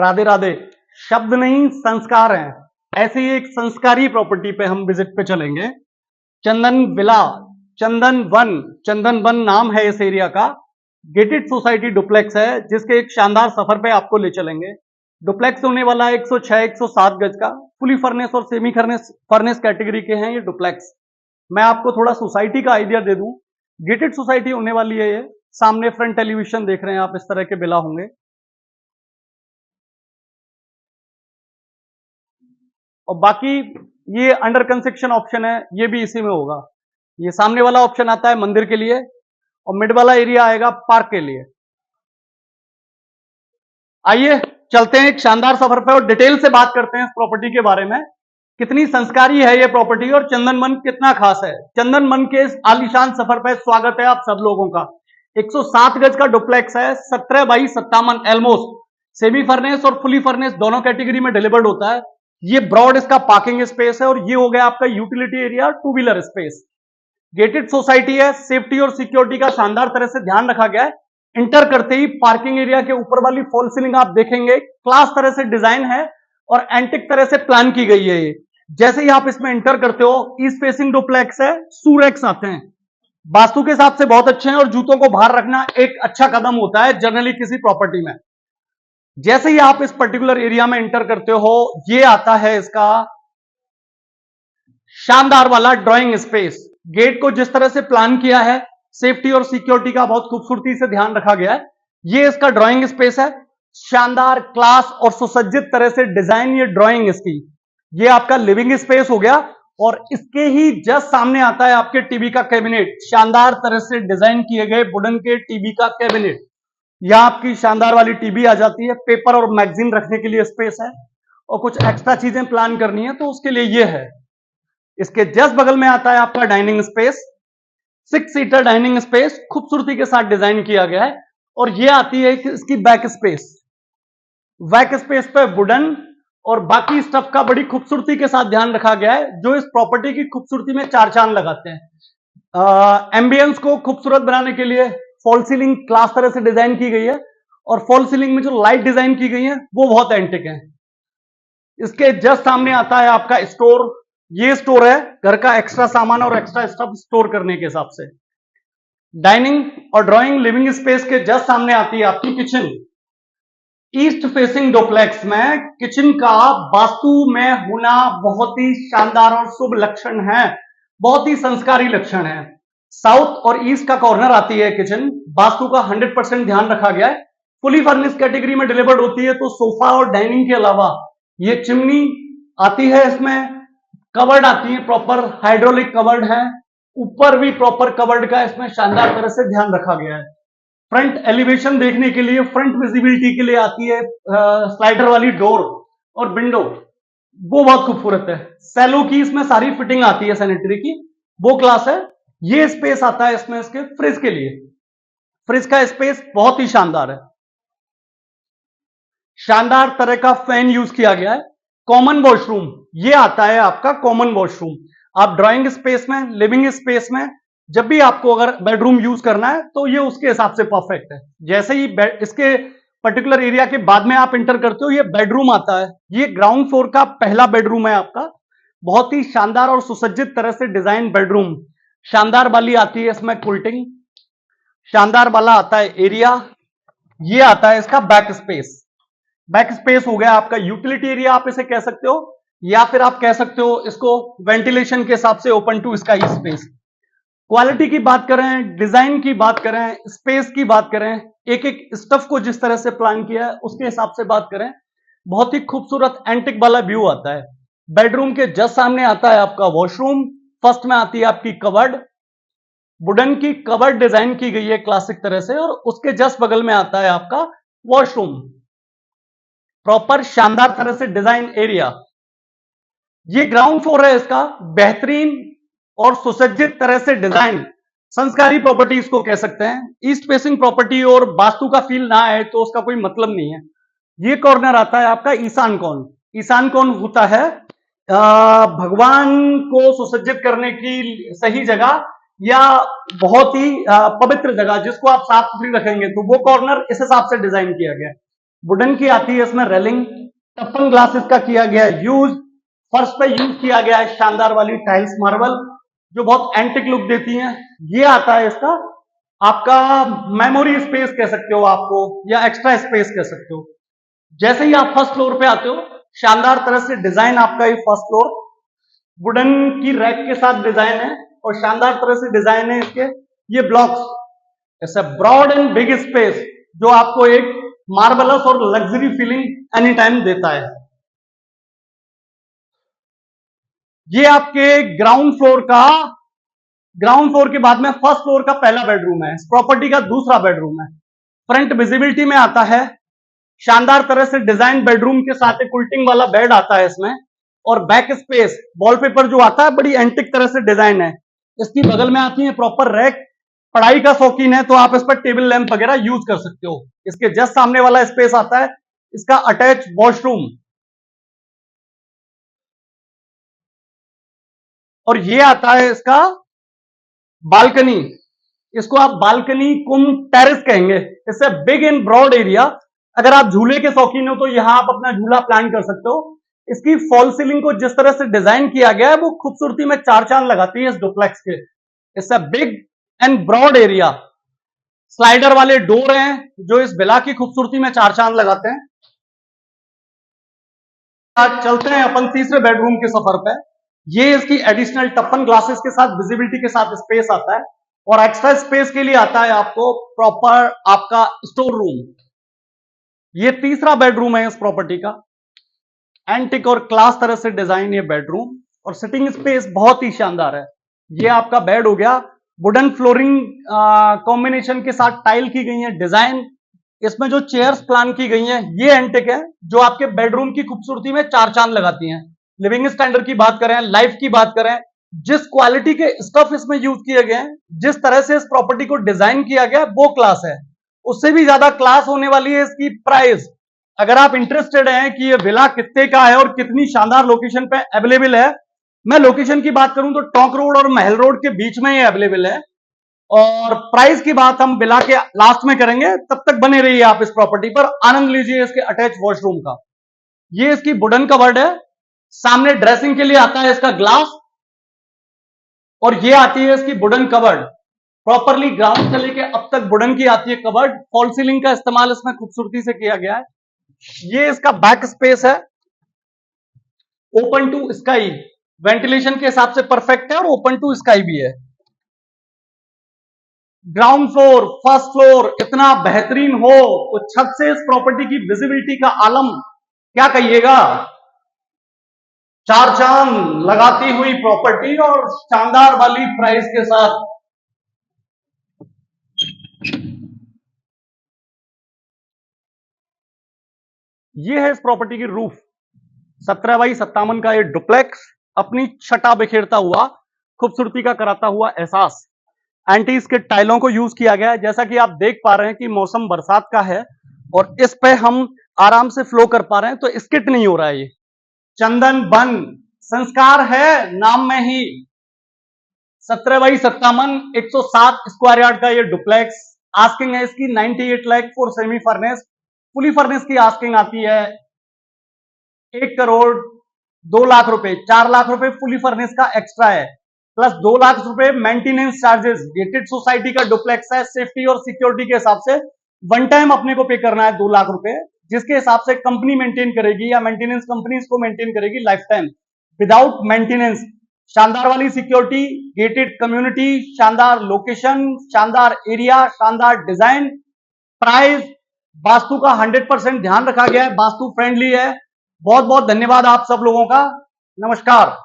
राधे राधे। शब्द नहीं संस्कार हैं। ऐसी एक संस्कारी प्रॉपर्टी पे हम विजिट पे चलेंगे। चंदन विला, चंदन वन नाम है इस एरिया का। गेटेड सोसाइटी डुप्लेक्स है जिसके एक शानदार सफर पे आपको ले चलेंगे। डुप्लेक्स होने वाला है 106-107 गज का। फुली फर्नेस और सेमी फर्नेस कैटेगरी के हैं ये डुप्लेक्स। मैं आपको थोड़ा सोसाइटी का आइडिया दे दूं। गेटेड सोसाइटी होने वाली है ये। सामने फ्रंट टेलीविजन देख रहे हैं आप, इस तरह के बिला होंगे। और बाकी ये अंडर कंस्ट्रक्शन ऑप्शन है, ये भी इसी में होगा। ये सामने वाला ऑप्शन आता है मंदिर के लिए और मिड वाला एरिया आएगा पार्क के लिए। आइए चलते हैं एक शानदार सफर पे और डिटेल से बात करते हैं इस प्रॉपर्टी के बारे में। कितनी संस्कारी है ये प्रॉपर्टी और चंदन वन कितना खास है। चंदन वन के इस आलीशान सफर पे स्वागत है आप सब लोगों का। 107 गज का डुप्लेक्स है, 17x57 एलमोस्ट। सेमी फर्नेस और फुली फर्नेस दोनों कैटेगरी में डिलीवर्ड होता है। ये ब्रॉड इसका पार्किंग स्पेस है और ये हो गया आपका utility area, two wheeler space. Gated society है, सेफ्टी और सिक्योरिटी का शानदार तरह से ध्यान रखा गया है। इंटर करते ही पार्किंग एरिया के ऊपर वाली फॉल सीलिंग आप देखेंगे, क्लास तरह से डिजाइन है और एंटिक तरह से प्लान की गई है ये। जैसे ही आप इसमें इंटर करते हो, ईस्ट फेसिंग डुप्लेक्स है, सूरेक्स आते हैं, वास्तु के हिसाब से बहुत अच्छे हैं और जूतों को बाहर रखना एक अच्छा कदम होता है जनरली किसी प्रॉपर्टी में। जैसे ही आप इस पर्टिकुलर एरिया में इंटर करते हो, ये आता है इसका शानदार वाला ड्राइंग स्पेस। गेट को जिस तरह से प्लान किया है, सेफ्टी और सिक्योरिटी का बहुत खूबसूरती से ध्यान रखा गया है। ये इसका ड्राइंग स्पेस है, शानदार क्लास और सुसज्जित तरह से डिजाइन ये ड्राइंग इसकी। ये आपका लिविंग स्पेस हो गया और इसके ही जस्ट सामने आता है आपके टीवी का कैबिनेट। शानदार तरह से डिजाइन किए गए वुडन के टीवी का कैबिनेट। यहां आपकी शानदार वाली टीवी आ जाती है, पेपर और मैगजीन रखने के लिए स्पेस है और कुछ एक्स्ट्रा चीजें प्लान करनी है तो उसके लिए ये है। इसके जस्ट बगल में आता है आपका dining space, 6 seater dining space खूबसूरती के साथ डिजाइन किया गया है। और ये आती है इसकी बैक स्पेस। बैक स्पेस पे वुडन और बाकी स्टफ का बड़ी खूबसूरती के साथ ध्यान रखा गया है जो इस प्रॉपर्टी की खूबसूरती में चार चांद लगाते हैं। एम्बियंस को खूबसूरत बनाने के लिए फॉल सीलिंग क्लास तरह से डिजाइन की गई है और फॉल सीलिंग में जो लाइट डिजाइन की गई है वो बहुत एंटिक है। इसके जस्ट सामने आता है आपका स्टोर। ये स्टोर है घर का एक्स्ट्रा सामान और एक्स्ट्रा स्टफ स्टोर करने के हिसाब से। डाइनिंग और ड्राइंग लिविंग स्पेस के जस्ट सामने आती है आपकी किचन। ईस्ट फेसिंग डुप्लेक्स में किचन का वास्तु में होना बहुत ही शानदार और शुभ लक्षण है, बहुत ही संस्कारी लक्षण है। साउथ और ईस्ट का कॉर्नर आती है किचन, वास्तु का 100% ध्यान रखा गया है। फुली फर्निश कैटेगरी में डिलीवर्ड होती है तो सोफा और डाइनिंग के अलावा ये चिमनी आती है, इसमें कवर्ड आती है, प्रॉपर हाइड्रोलिक कवर्ड है, ऊपर भी प्रॉपर कवर्ड का इसमें शानदार तरह से ध्यान रखा गया है। फ्रंट एलिवेशन देखने के लिए, फ्रंट विजिबिलिटी के लिए आती है स्लाइडर वाली डोर और विंडो, वो बहुत खूबसूरत है। सेलो की इसमें सारी फिटिंग आती है सैनिटरी की, वो क्लास है। ये स्पेस आता है इसमें इसके फ्रिज के लिए। फ्रिज का स्पेस बहुत ही शानदार है, शानदार तरह का फैन यूज किया गया है। कॉमन वॉशरूम ये आता है आपका कॉमन वॉशरूम। आप ड्राइंग स्पेस में, लिविंग स्पेस में जब भी आपको अगर बेडरूम यूज करना है तो ये उसके हिसाब से परफेक्ट है। जैसे ही इसके पर्टिकुलर एरिया के बाद में आप इंटर करते हो, ये बेडरूम आता है। ये ग्राउंड फ्लोर का पहला बेडरूम है आपका, बहुत ही शानदार और सुसज्जित तरह से डिजाइन बेडरूम। शानदार वाली आती है इसमें कुल्टिंग, शानदार वाला आता है एरिया। ये आता है इसका बैक स्पेस। बैक स्पेस हो गया आपका यूटिलिटी एरिया आप इसे कह सकते हो, या फिर आप कह सकते हो इसको वेंटिलेशन के हिसाब से open to sky space. Quality की बात करें, डिजाइन की बात करें, स्पेस की बात करें, एक एक स्टफ को जिस तरह से प्लान किया है उसके हिसाब से बात करें, बहुत ही खूबसूरत एंटिक वाला व्यू आता है। बेडरूम के जस्ट सामने आता है आपका वॉशरूम। फर्स्ट में आती है आपकी कवर्ड, वुडन की कवर्ड डिजाइन की गई है क्लासिक तरह से, और उसके जस्ट बगल में आता है आपका वॉशरूम, प्रॉपर शानदार तरह से डिजाइन एरिया। ये ग्राउंड फ्लोर है इसका, बेहतरीन और सुसज्जित तरह से डिजाइन, संस्कारी प्रॉपर्टी इसको कह सकते हैं। ईस्ट फेसिंग प्रॉपर्टी और वास्तु का फील ना आए तो उसका कोई मतलब नहीं है। ये कॉर्नर आता है आपका ईशान कोण। ईशान कोण होता है भगवान को सुसज्जित करने की सही जगह या बहुत ही पवित्र जगह जिसको आप साफ सुथरी रखेंगे, तो वो कॉर्नर इस हिसाब से डिजाइन किया गया है। वुडन की आती है इसमें रेलिंग, टप्पन ग्लासेस का किया गया यूज, फर्श पे यूज किया गया है शानदार वाली टाइल्स मार्बल जो बहुत एंटिक लुक देती हैं। ये आता है इसका आपका मेमोरी स्पेस कह सकते हो आपको, या एक्स्ट्रा स्पेस कह सकते हो। जैसे ही आप फर्स्ट फ्लोर पे आते हो, शानदार तरह से डिजाइन आपका ये फर्स्ट फ्लोर वुडन की रैक के साथ डिजाइन है और शानदार तरह से डिजाइन है इसके। ये ब्लॉक्स, ऐसा ब्रॉड एंड बिग स्पेस जो आपको एक मार्बलस और लग्जरी फीलिंग एनी टाइम देता है। ये आपके ग्राउंड फ्लोर के बाद में फर्स्ट फ्लोर का पहला बेडरूम है, इस प्रॉपर्टी का दूसरा बेडरूम है। फ्रंट विजिबिलिटी में आता है, शानदार तरह से डिजाइन बेडरूम के साथ एक उल्टिंग वाला बेड आता है इसमें, और बैक स्पेस वॉलपेपर जो आता है बड़ी एंटिक तरह से डिजाइन है। इसकी बगल में आती है प्रॉपर रैक, पढ़ाई का शौकीन है तो आप इस पर टेबल लैंप वगैरह यूज कर सकते हो। इसके जस्ट सामने वाला स्पेस आता है इसका अटैच वॉशरूम, और ये आता है इसका बालकनी। इसको आप बालकनी कुम टेरेस कहेंगे। इससे बिग एंड ब्रॉड एरिया, अगर आप झूले के शौकीन हो तो यहां आप अपना झूला प्लान कर सकते हो। इसकी फॉल सीलिंग को जिस तरह से डिजाइन किया गया है वो खूबसूरती में चार चांद लगाती है इस डुप्लेक्स के। इससे big and broad area, slider वाले डोर हैं जो इस विला की खूबसूरती में चार चांद लगाते हैं। आज चलते हैं अपन तीसरे बेडरूम के सफर पे। ये इसकी एडिशनल टप्पन ग्लासेस के साथ विजिबिलिटी के साथ स्पेस आता है, और एक्स्ट्रा स्पेस के लिए आता है आपको प्रॉपर आपका स्टोर रूम। ये तीसरा बेडरूम है इस प्रॉपर्टी का। एंटिक और क्लास तरह से डिजाइन ये बेडरूम, और सिटिंग स्पेस बहुत ही शानदार है। ये आपका बेड हो गया, वुडन फ्लोरिंग कॉम्बिनेशन के साथ टाइल की गई है डिजाइन। इसमें जो चेयर्स प्लान की गई हैं ये एंटिक है जो आपके बेडरूम की खूबसूरती में चार चांद लगाती हैं। लिविंग स्टैंडर्ड की बात करें, लाइफ की बात करें, जिस क्वालिटी के स्टफ इसमें यूज किए गए हैं, जिस तरह से इस प्रॉपर्टी को डिजाइन किया गया वो क्लास है। उससे भी ज्यादा क्लास होने वाली है इसकी प्राइस। अगर आप इंटरेस्टेड हैं कि ये विला कितने का है और कितनी शानदार लोकेशन पे अवेलेबल है, मैं लोकेशन की बात करूं तो टोंक रोड और महल रोड के बीच में ये अवेलेबल है, और प्राइस की बात हम विला के लास्ट में करेंगे। तब तक बने रहिए आप इस प्रॉपर्टी पर, आनंद लीजिए इसके अटैच वॉशरूम का। ये इसकी वुडन कवर्ड है, सामने ड्रेसिंग के लिए आता है इसका ग्लास, और ये आती है इसकी वुडन कवर्ड। प्रॉपरली ग्राउंड से लेके अब तक वुडन की आती है कवर्ड। फॉल सीलिंग का इस्तेमाल इसमें खूबसूरती से किया गया है। ये इसका बैक स्पेस है, ओपन टू स्काई, वेंटिलेशन के हिसाब से परफेक्ट है और ओपन टू स्काई भी है। ग्राउंड फ्लोर, फर्स्ट फ्लोर इतना बेहतरीन हो तो छत से इस प्रॉपर्टी की विजिबिलिटी का आलम क्या कहिएगा। चार चांद लगाती हुई प्रॉपर्टी और शानदार वाली प्राइस के साथ। ये है इस प्रॉपर्टी की रूफ, 17x57 का ये डुप्लेक्स अपनी छटा बिखेरता हुआ, खूबसूरती का कराता हुआ एहसास। एंटी इसके टाइलों को यूज किया गया है, जैसा कि आप देख पा रहे हैं कि मौसम बरसात का है और इस पे हम आराम से फ्लो कर पा रहे हैं, तो स्किट नहीं हो रहा है। ये चंदन बन संस्कार है नाम में ही। 17x57 107 स्क्वायर यार्ड का ये डुप्लेक्स। आस्किंग है इसकी 98 lakh for semi furnace. Fully furnace की आस्किंग आती है 1 करोड़ 2 लाख रुपए। 4 लाख रुपए फुली फर्नेस का एक्स्ट्रा है, प्लस 2 लाख रुपए मेंटेनेंस चार्जेस। गेटेड सोसाइटी का डुप्लेक्स है, सेफ्टी और सिक्योरिटी के हिसाब से वन टाइम अपने को पे करना है 2 लाख रुपए, जिसके हिसाब से कंपनी मेंटेन करेगी या मेंटेनेंस कंपनी इसको मेंटेन करेगी लाइफ टाइम विदाउट मेंटेनेंस। शानदार वाली सिक्योरिटी, गेटेड कम्युनिटी, शानदार लोकेशन, शानदार एरिया, शानदार डिजाइन। प्राइस, वास्तु का 100% ध्यान रखा गया है, वास्तु फ्रेंडली है। बहुत बहुत धन्यवाद आप सब लोगों का। नमस्कार।